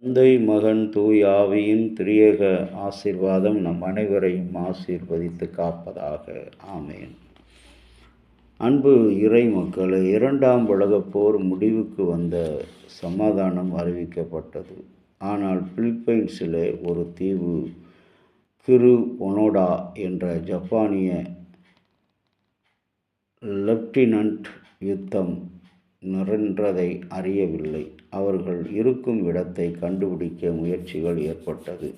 தந்தை, மகன், தூய ஆவியின் திரியேக ஆசீர்வாதம் நம் அனைவரையும் ஆசீர்வதித்து காப்பதாக. ஆமேன். அன்பு இறை மக்களே, இரண்டாம் உலகப் போர் முடிவுக்கு வந்த சமாதானம் அறிவிக்கப்பட்டது. ஆனால் பிலிப்பைன்ஸிலே ஒரு தீவு கிரு ஒனோடா என்ற ஜப்பானிய லெப்டினன்ட் யுத்தம் நின்றதை அறியவில்லை. அவர்கள் இருக்கும் இடத்தை கண்டுபிடிக்க முயற்சிகள் ஏற்பட்டது.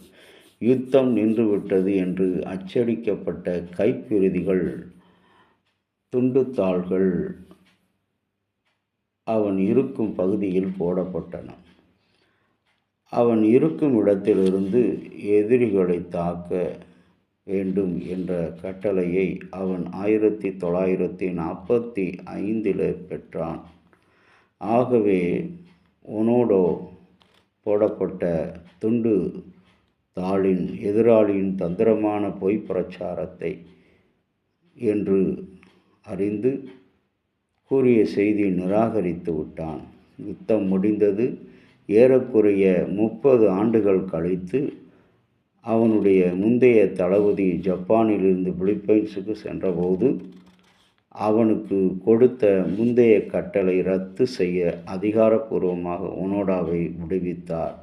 யுத்தம் நின்றுவிட்டது என்று அச்சடிக்கப்பட்ட கைப்பிரதிகள், துண்டுத்தாள்கள் அவன் இருக்கும் பகுதியில் போடப்பட்டன. அவன் இருக்கும் இடத்திலிருந்து எதிரிகளை தாக்க வேண்டும் என்ற கட்டளையை அவன் 1945 பெற்றான். ஆகவே ஒனோடோ போடப்பட்ட துண்டு தாளின் எதிராளியின் தந்திரமான பொய் பிரச்சாரத்தை என்று அறிந்து கூறிய செய்தியை நிராகரித்து விட்டான். யுத்தம் முடிந்தது. ஏறக்குறைய 30 ஆண்டுகள் கழித்து அவனுடைய முந்தைய தளபதி ஜப்பானிலிருந்து பிலிப்பைன்ஸுக்கு சென்றபோது அவனுக்கு கொடுத்த முந்தைய கட்டளை ரத்து செய்ய அதிகாரப்பூர்வமாக ஒனோடாவை விடுவித்தார்.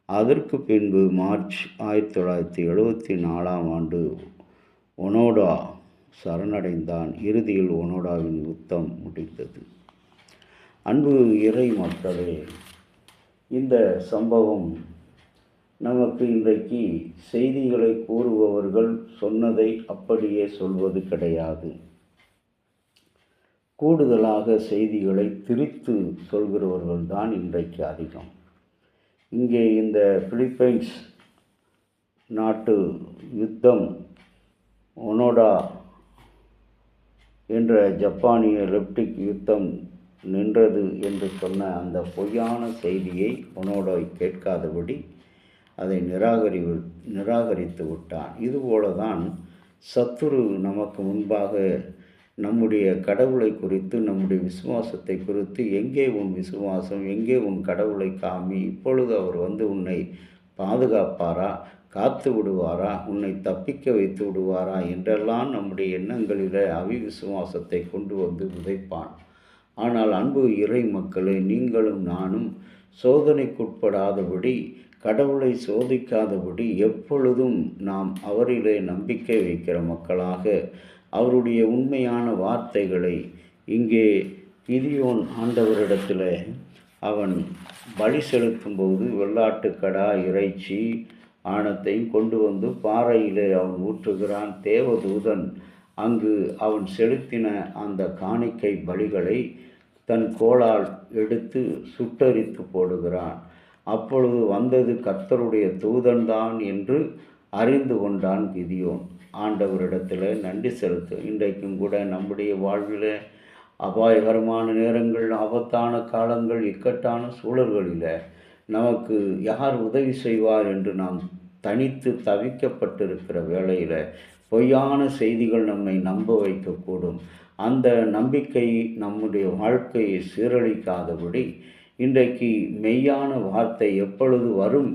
அதற்கு பின்பு மார்ச் 1974 ஒனோடா சரணடைந்தான். இறுதியில் ஒனோடாவின் யுத்தம் முடிந்தது. அன்பு இறை மக்களே, இந்த சம்பவம் நமக்கு இன்றைக்கு செய்திகளை கூறுபவர்கள் சொன்னதை அப்படியே சொல்வது கிடையாது. கூடுதலாக செய்திகளை திரித்து சொல்கிறவர்கள் தான் இன்றைக்கு அதிகம். இங்கே இந்த பிலிப்பைன்ஸ் நாட்டு யுத்தம் ஒனோடா என்ற ஜப்பானிய லெப்டிக் யுத்தம் நின்றது என்று சொன்ன அந்த பொய்யான செய்தியை ஒனோடா கேட்காதபடி அதை நிராகரித்து விட்டான். இதுபோலதான் சத்துரு நமக்கு முன்பாக நம்முடைய கடவுளை குறித்து, நம்முடைய விசுவாசத்தை குறித்து, எங்கே உன் விசுவாசம், எங்கே உன் கடவுளை காமி, இப்பொழுது அவர் வந்து உன்னை பாதுகாப்பாரா, காத்து விடுவாரா, உன்னை தப்பிக்க வைத்து விடுவாரா என்றெல்லாம் நம்முடைய எண்ணங்களில் அவிவிசுவாசத்தை கொண்டு வந்து விதைப்பான். ஆனால் அன்பு இறை மக்களே, நீங்களும் நானும் சோதனைக்குட்படாதபடி, கடவுளை சோதிக்காதபடி எப்பொழுதும் நாம் அவரிலே நம்பிக்கை வைக்கிற மக்களாக அவருடைய உண்மையான வார்த்தைகளை இங்கே கிதியோன் ஆண்டவரிடத்தில் அவன் பலி செலுத்தும்போது வெள்ளாட்டுக்கடா இறைச்சி ஆணத்தையும் கொண்டு வந்து பாறையிலே அவன் ஊற்றுகிறான். தேவதூதன் அங்கு அவன் செலுத்தின அந்த காணிக்கை பலிகளை தன் கோலால் எடுத்து சுட்டரித்து போடுகிறான். அப்பொழுது வந்தது கர்த்தருடைய தூதன்தான் என்று அறிந்து கொண்டான் கிதியோன். ஆண்டவரிடத்தில் நன்றி செலுத்து. இன்றைக்கும் கூட நம்முடைய வாழ்வில் அபாயகரமான நேரங்கள், ஆபத்தான காலங்கள், இக்கட்டான சூழல்களில் நமக்கு யார் உதவி செய்வார் என்று நாம் தனித்து தவிக்கப்பட்டிருக்கிற வேளையில் பொய்யான செய்திகள் நம்மை நம்ப வைக்கக்கூடும். அந்த நம்பிக்கை நம்முடைய வாழ்க்கையை சீரழிக்காதபடி இன்றைக்கு மெய்யான வார்த்தை எப்பொழுது வரும்?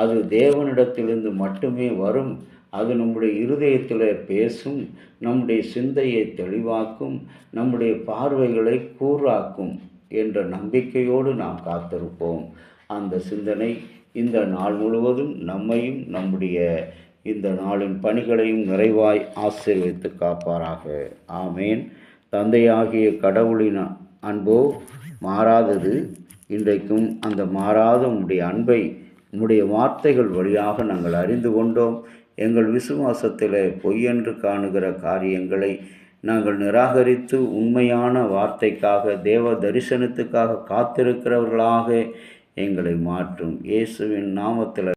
அது தேவனிடத்திலிருந்து மட்டுமே வரும். அது நம்முடைய இருதயத்தில் பேசும், நம்முடைய சிந்தையை தெளிவாக்கும், நம்முடைய பார்வைகளை கூராக்கும் என்ற நம்பிக்கையோடு நாம் காத்திருப்போம். அந்த சிந்தனை இந்த நாள் முழுவதும் நம்மையும் நம்முடைய இந்த நாளின் பணிகளையும் நிறைவாய் ஆசீர்வதித்து காப்பாராக. ஆமேன். தந்தையாகிய கடவுளின் அன்போ மாறாதது. இன்றைக்கும் அந்த மாறாத உம்முடைய அன்பை உம்முடைய வார்த்தைகள் வழியாக நாங்கள் அறிந்து கொண்டோம். எங்கள் விசுவாசத்தில் பொய்யென்று காணுகிற காரியங்களை நாங்கள் நிராகரித்து உண்மையான வார்த்தைக்காக, தேவ தரிசனத்துக்காக காத்திருக்கிறவர்களாக எங்களை மாற்றும். இயேசுவின் நாமத்தில்